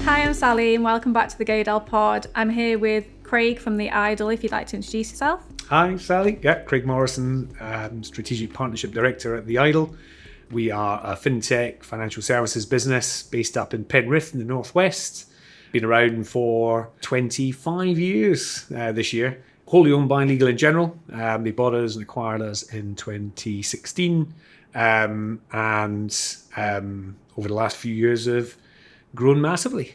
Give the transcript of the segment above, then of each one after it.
Hi, I'm Sally and welcome back to the Godel pod. I'm here with Craig from the Idol, if you'd like to introduce yourself. Hi, Sally. Yeah, Craig Morrison, Strategic Partnership Director at the Idol. We are a fintech financial services business based up in Penrith in the Northwest. Been around for 25 years this year. Wholly owned by Legal & General. They bought us and acquired us in 2016. And over the last few years have grown massively.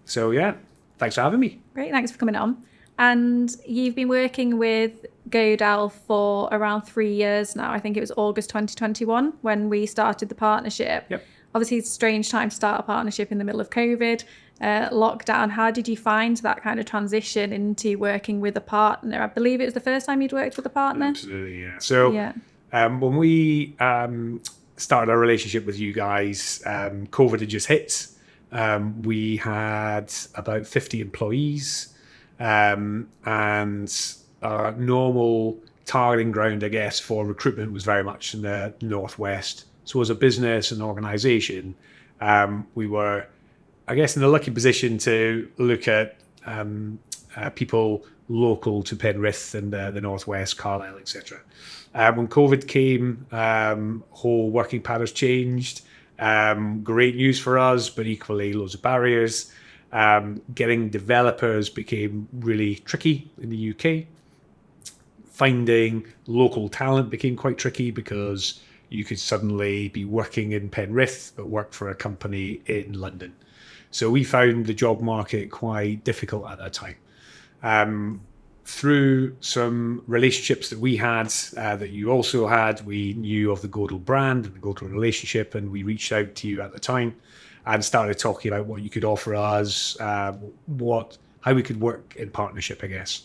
So yeah, thanks for having me. Great, thanks for coming on. And you've been working with Godel for around 3 years now. I think it was August 2021 when we started the partnership. Yep. Obviously, it's a strange time to start a partnership in the middle of COVID, lockdown. How did you find that kind of transition into working with a partner? I believe it was the first time you'd worked with a partner. Absolutely, yeah. So when we started our relationship with you guys, COVID had just hit. We had about 50 employees, and our normal targeting ground, I guess, for recruitment was very much in the Northwest. So as a business and organisation, we were, I guess, in a lucky position to look at people local to Penrith and the Northwest, Carlisle, etc. When COVID came, whole working patterns changed. Great news for us, but equally loads of barriers. Getting developers became really tricky in the UK. Finding local talent became quite tricky because you could suddenly be working in Penrith but work for a company in London. So we found the job market quite difficult at that time. Through some relationships that we had, that you also had, we knew of the Godel brand and the Godel relationship, and we reached out to you at the time and started talking about what you could offer us, how we could work in partnership, I guess.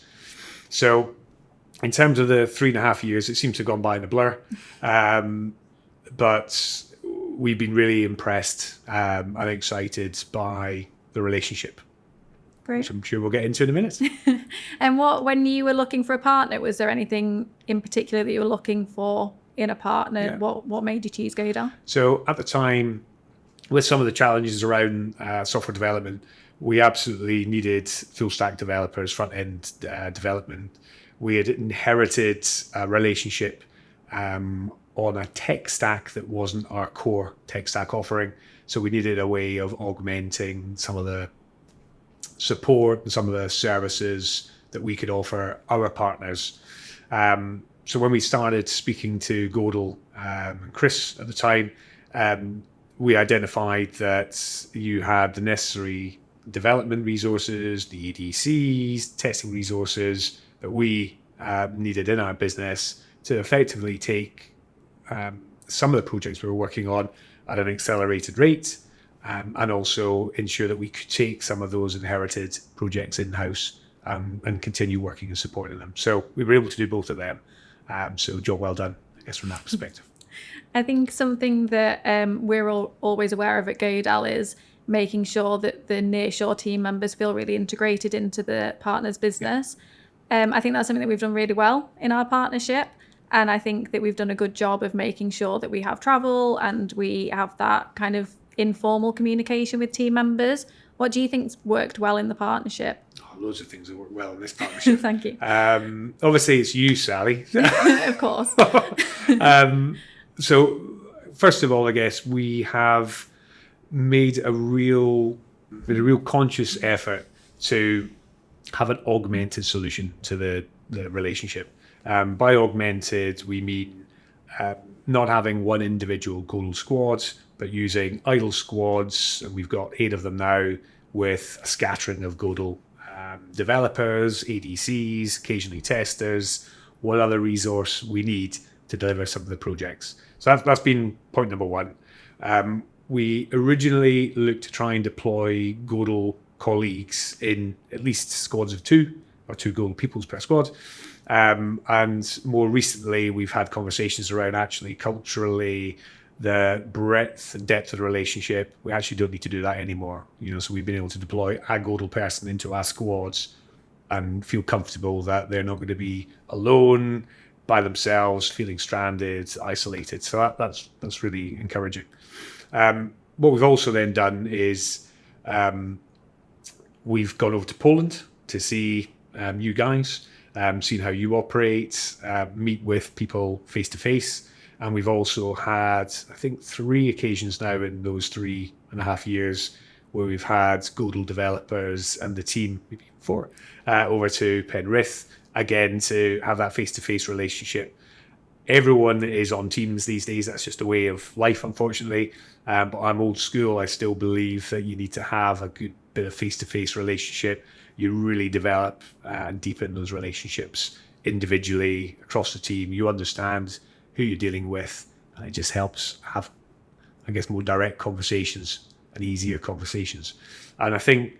So in terms of the 3.5 years, it seems to have gone by in a blur, but we've been really impressed and excited by the relationship. Great. Which I'm sure we'll get into in a minute. And when you were looking for a partner, was there anything in particular that you were looking for in a partner? Yeah. What made you choose Godel? So at the time, with some of the challenges around software development, we absolutely needed full stack developers, front end development. We had inherited a relationship on a tech stack that wasn't our core tech stack offering. So we needed a way of augmenting some of the support and some of the services that we could offer our partners. So when we started speaking to Godel and Chris at the time, we identified that you had the necessary development resources, the EDCs, testing resources that we needed in our business to effectively take some of the projects we were working on at an accelerated rate, and also ensure that we could take some of those inherited projects in-house and continue working and supporting them. So we were able to do both of them. So job well done, I guess, from that perspective. I think something that we're always aware of at Godel is making sure that the nearshore team members feel really integrated into the partner's business. I think that's something that we've done really well in our partnership. And I think that we've done a good job of making sure that we have travel and we have that kind of informal communication with team members. What do you think's worked well in the partnership? Oh, loads of things that work well in this partnership. Thank you. Obviously, it's you, Sally. Of course. So, first of all, I guess we have made a real conscious effort to have an augmented solution to the relationship. By augmented, we mean not having one individual Godel squad, but using idle squads, and we've got 8 of them now, with a scattering of Godel developers, ADCs, occasionally testers, what other resource we need to deliver some of the projects. So that's been point number one. We originally looked to try and deploy Godel colleagues in at least squads of 2, or 2 Godel peoples per squad. And more recently, we've had conversations around actually culturally the breadth and depth of the relationship. We actually don't need to do that anymore. So we've been able to deploy a Godel person into our squads and feel comfortable that they're not going to be alone by themselves, feeling stranded, isolated. So that's really encouraging. What we've also then done is We've gone over to Poland to see you guys, seen how you operate, meet with people face to face. And we've also had, I think, 3 occasions now in those 3.5 years where we've had Godel developers and the team, maybe 4, over to Penrith, again, to have that face-to-face relationship. Everyone is on Teams these days. That's just a way of life, unfortunately. But I'm old school. I still believe that you need to have a good bit of face-to-face relationship. You really develop and deepen those relationships individually across the team. You understand who you're dealing with, and it just helps have, I guess, more direct conversations and easier conversations. And I think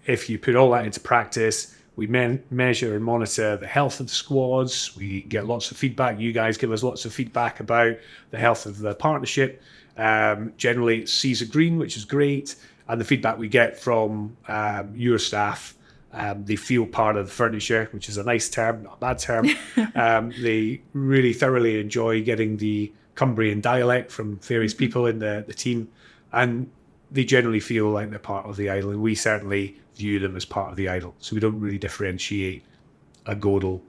if you put all that into practice, we measure and monitor the health of the squads. We get lots of feedback. You guys give us lots of feedback about the health of the partnership. Generally, it's C's are green, which is great. And the feedback we get from your staff, they feel part of the furniture, which is a nice term, not a bad term. They really thoroughly enjoy getting the Cumbrian dialect from various people in the team. And they generally feel like they're part of the idol. And we certainly view them as part of the idol. So we don't really differentiate a Godel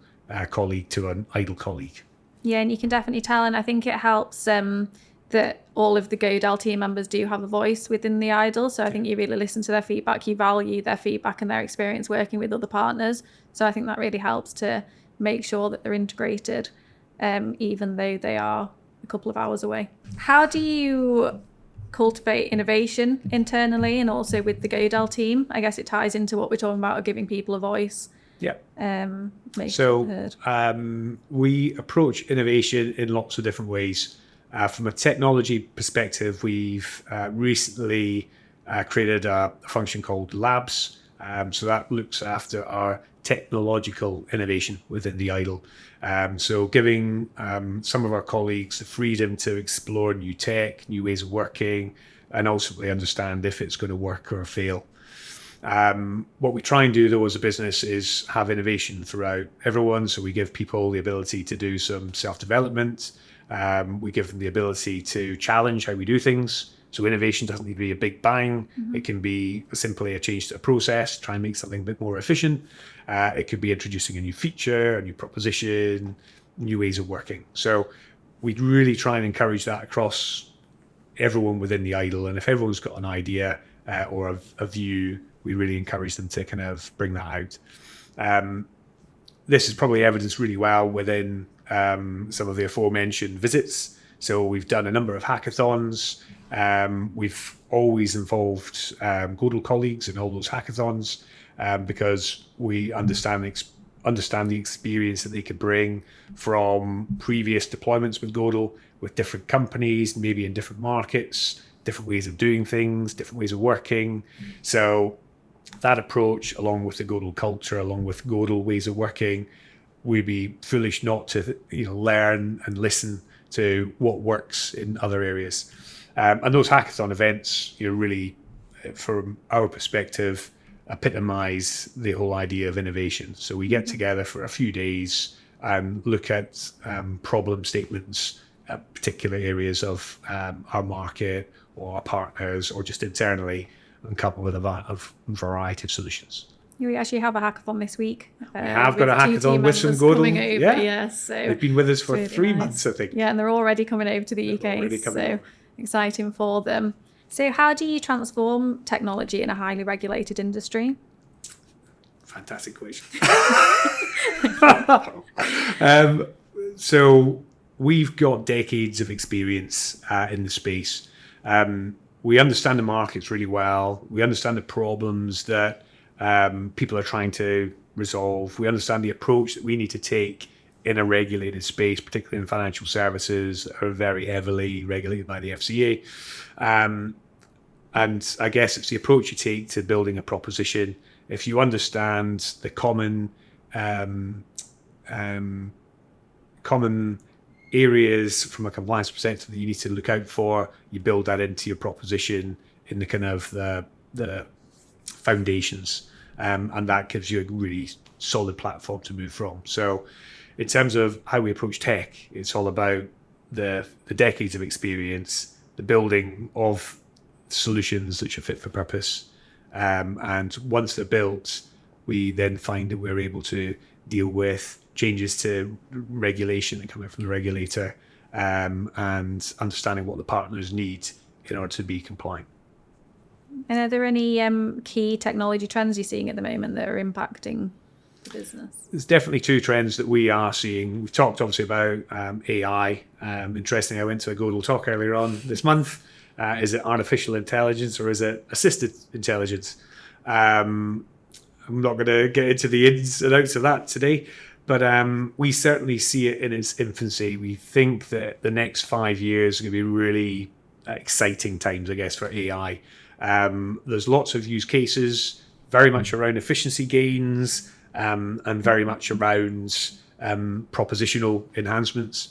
colleague to an idol colleague. Yeah, and you can definitely tell. And I think it helps that all of the Godel team members do have a voice within the idol. So I think you really listen to their feedback, you value their feedback and their experience working with other partners. So I think that really helps to make sure that they're integrated, even though they are a couple of hours away. How do you cultivate innovation internally and also with the Godel team? I guess it ties into what we're talking about of giving people a voice. Yeah. So we approach innovation in lots of different ways. From a technology perspective, we've recently created a function called Labs. So that looks after our technological innovation within the idol. So giving some of our colleagues the freedom to explore new tech, new ways of working, and ultimately understand if it's going to work or fail. What we try and do, though, as a business is have innovation throughout everyone. So we give people the ability to do some self-development. We give them the ability to challenge how we do things. So innovation doesn't need to be a big bang. Mm-hmm. It can be simply a change to a process, try and make something a bit more efficient. It could be introducing a new feature, a new proposition, new ways of working. So we really try and encourage that across everyone within the idol. And if everyone's got an idea or a view, we really encourage them to kind of bring that out. This is probably evidenced really well within some of the aforementioned visits. So we've done a number of hackathons. We've always involved Godel colleagues in all those hackathons because we understand the experience that they could bring from previous deployments with Godel, with different companies, maybe in different markets, different ways of doing things, different ways of working. So that approach, along with the Godel culture, along with Godel ways of working, we'd be foolish not to learn and listen to what works in other areas. And those hackathon events, really, from our perspective, epitomize the whole idea of innovation. So we get together for a few days and look at problem statements at particular areas of our market or our partners or just internally and come up with a variety of solutions. We actually have a hackathon this week. We have got a hackathon with some Godel. Yeah, so they've been with us for really 3 months, I think. Yeah, and they're already coming over to the UK, so exciting for them. So how do you transform technology in a highly regulated industry? Fantastic question. So we've got decades of experience in the space. We understand the markets really well. We understand the problems that people are trying to resolve. We understand the approach that we need to take in a regulated space, particularly in financial services that are very heavily regulated by the FCA. And I guess it's the approach you take to building a proposition. If you understand the common areas from a compliance perspective that you need to look out for, you build that into your proposition in the kind of the foundations. And that gives you a really solid platform to move from. So in terms of how we approach tech, it's all about the decades of experience, the building of solutions that are fit for purpose, And once they're built, we then find that we're able to deal with changes to regulation that come in from the regulator, and understanding what the partners need in order to be compliant. And are there any key technology trends you're seeing at the moment that are impacting the business? There's definitely two trends that we are seeing. We've talked obviously about AI. Interesting, I went to a Godel talk earlier on this month. Is it artificial intelligence or is it assisted intelligence? I'm not going to get into the ins and outs of that today, but we certainly see it in its infancy. We think that the next 5 years are going to be really exciting times, I guess, for AI. There's lots of use cases, very much around efficiency gains, and very much around propositional enhancements.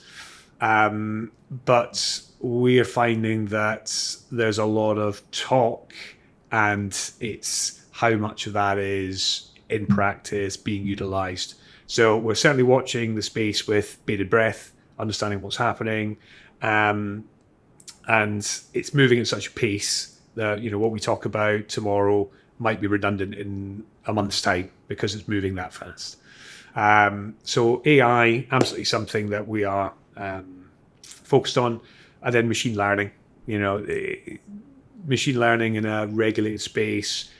But we are finding that there's a lot of talk, and it's how much of that is in practice being utilized. So we're certainly watching the space with bated breath, understanding what's happening. And it's moving at such a pace that, what we talk about tomorrow might be redundant in a month's time because it's moving that fast. So AI, absolutely something that we are focused on. And then machine learning, machine learning in a regulated space,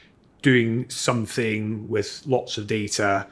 doing something with lots of data.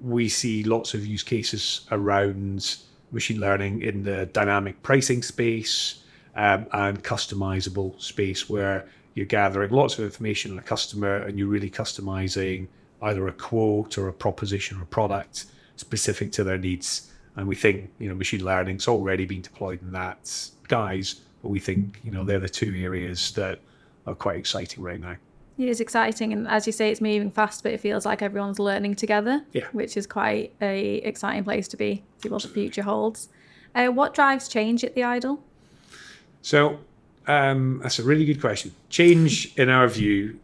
We see lots of use cases around machine learning in the dynamic pricing space, and customizable space where you're gathering lots of information on a customer and you're really customizing either a quote or a proposition or product specific to their needs. And we think, machine learning's already been deployed in that guise, but we think, they're the two areas that are quite exciting right now. It is exciting, and as you say, it's moving fast, but it feels like everyone's learning together, which is quite a exciting place to be, see what the future holds. What drives change at the Idol? So that's a really good question. Change, in our view,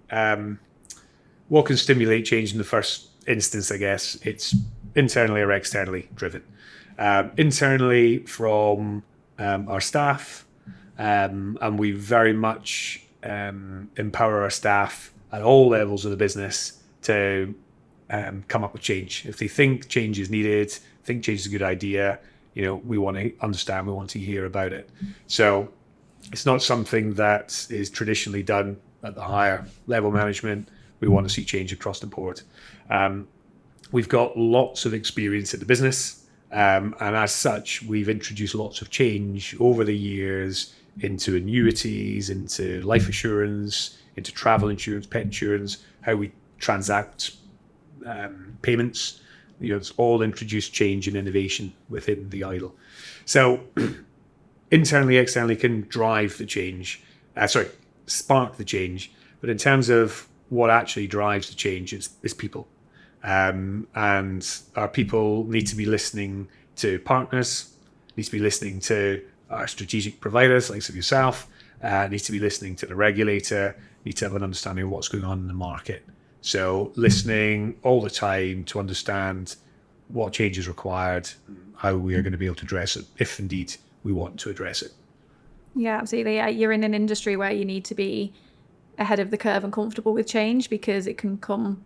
what can stimulate change in the first instance, I guess, it's internally or externally driven. Internally from our staff, and we very much empower our staff at all levels of the business to come up with change. If they think change is needed, think change is a good idea, we want to understand, we want to hear about it. So it's not something that is traditionally done at the higher level management. We want to see change across the board. We've got lots of experience in the business, and as such, we've introduced lots of change over the years into annuities, into life assurance, into travel insurance, pet insurance, how we transact payments. It's all introduced change and innovation within the Idol. So internally, externally can drive the change, spark the change. But in terms of what actually drives the change, is people. And our people need to be listening to partners, need to be listening to our strategic providers, like yourself, needs to be listening to the regulator, need to have an understanding of what's going on in the market. So listening all the time to understand what change is required, how we are going to be able to address it, if indeed we want to address it. Yeah, absolutely. You're in an industry where you need to be ahead of the curve and comfortable with change, because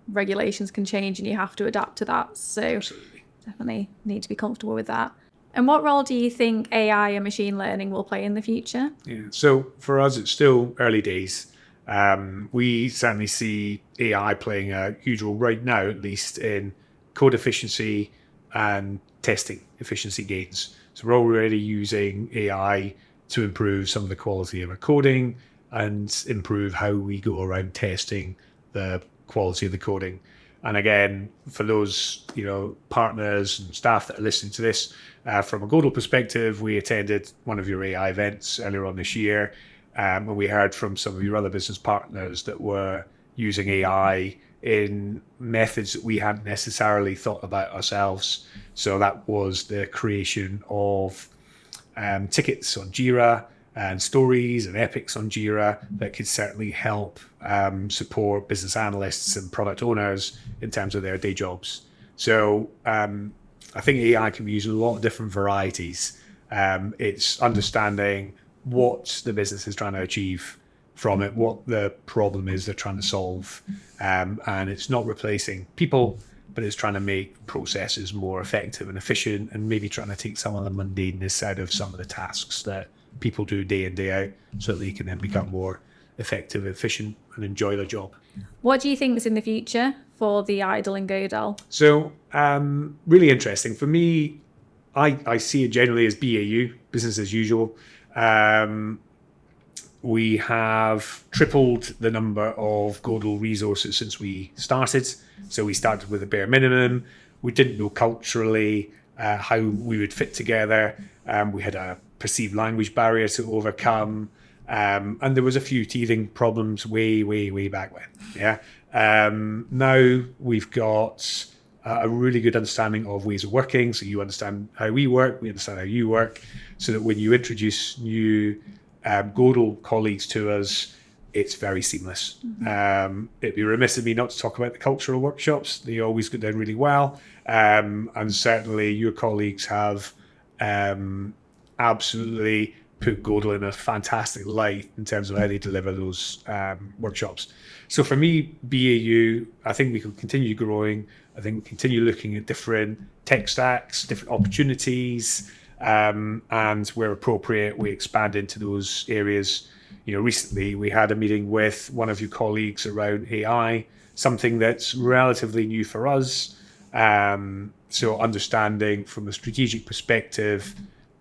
regulations can change and you have to adapt to that. So absolutely. Definitely need to be comfortable with that. And what role do you think AI and machine learning will play in the future? Yeah, so for us, it's still early days. We certainly see AI playing a huge role right now, at least in code efficiency and testing efficiency gains. So we're already using AI to improve some of the quality of our coding and improve how we go around testing the quality of the coding. And again, for those partners and staff that are listening to this, from a Godel perspective, we attended one of your AI events earlier on this year, and we heard from some of your other business partners that were using AI in methods that we hadn't necessarily thought about ourselves. So that was the creation of tickets on Jira and stories and epics on Jira that could certainly help support business analysts and product owners in terms of their day jobs. So I think AI can be used in a lot of different varieties. It's understanding what the business is trying to achieve from it, what the problem is they're trying to solve. And it's not replacing people, but it's trying to make processes more effective and efficient, and maybe trying to take some of the mundaneness out of some of the tasks that people do day in, day out, so that they can then become more effective, efficient, and enjoy their job. What do you think is in the future for the Idol and Godel? So, really interesting. For me, I see it generally as BAU, business as usual. We have tripled the number of Godel resources since we started. So we started with a bare minimum. We didn't know culturally how we would fit together. We had a perceived language barrier to overcome. And there was a few teething problems way back when. Yeah. Now we've got a really good understanding of ways of working. So you understand how we work, we understand how you work, so that when you introduce new Godel colleagues to us, it's very seamless. It'd be remiss of me not to talk about the cultural workshops. They always go down really well. And certainly your colleagues have absolutely put Godel in a fantastic light in terms of how they deliver those workshops. So for me, BAU, I think we can continue growing. I think continue looking at different tech stacks, different opportunities, and where appropriate, we expand into those areas. You know, recently we had a meeting with one of your colleagues around AI, something that's relatively new for us. So understanding from a strategic perspective,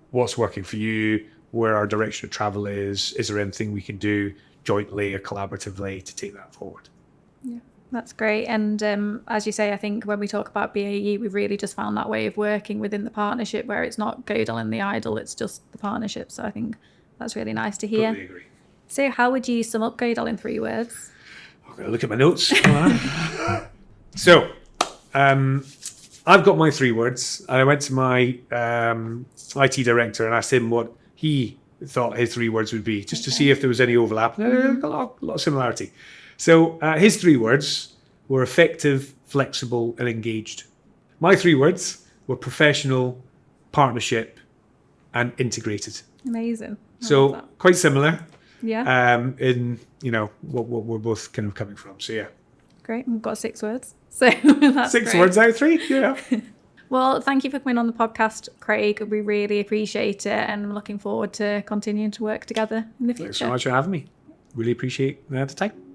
what's working for you, where our direction of travel is there anything we can do jointly or collaboratively to take that forward? Yeah, that's great. And as you say, I think when we talk about BAE, we've really just found that way of working within the partnership where it's not Godel and the Idol, it's just the partnership. So I think that's really nice to hear. Totally agree. So how would you sum up Godel in 3 words? I'm going to look at my notes. So I've got my 3 words. I went to my IT director and asked him what he thought his 3 words would be, just to see if there was any overlap. A lot of similarity. So his 3 words were effective, flexible, and engaged. My 3 words were professional, partnership, and integrated. Amazing. So quite similar. Yeah. In what we're both kind of coming from. So yeah. Great. We've got 6 words. So that's 6 great. words out of 3. Yeah. Well, thank you for coming on the podcast, Craig. We really appreciate it, and I'm looking forward to continuing to work together in the future. Thanks so much for having me. Really appreciate the time.